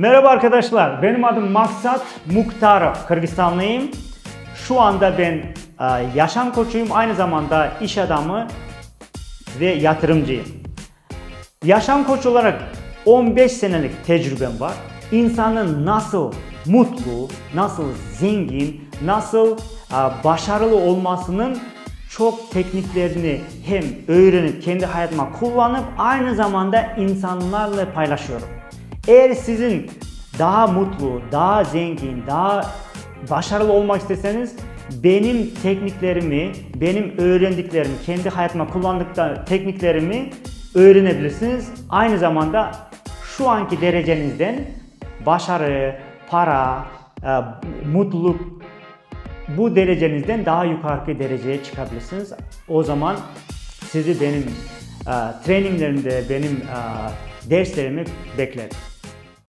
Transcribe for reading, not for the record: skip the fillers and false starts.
Merhaba arkadaşlar, benim adım Maksat Mukhtarov, Kırgızistanlıyım. Şu anda ben yaşam koçuyum, aynı zamanda iş adamı ve yatırımcıyım. Yaşam koçu olarak 15 senelik tecrübem var. İnsanın nasıl mutlu, nasıl zengin, nasıl başarılı olmasının çok tekniklerini hem öğrenip kendi hayatıma kullanıp aynı zamanda insanlarla paylaşıyorum. Eğer sizin daha mutlu, daha zengin, daha başarılı olmak isterseniz benim tekniklerimi, benim öğrendiklerimi, kendi hayatıma kullandıkları tekniklerimi öğrenebilirsiniz. Aynı zamanda şu anki derecenizden başarı, para, mutluluk bu derecenizden daha yukarı dereceye çıkabilirsiniz. O zaman sizi benim traininglerimde, benim derslerimi beklerim.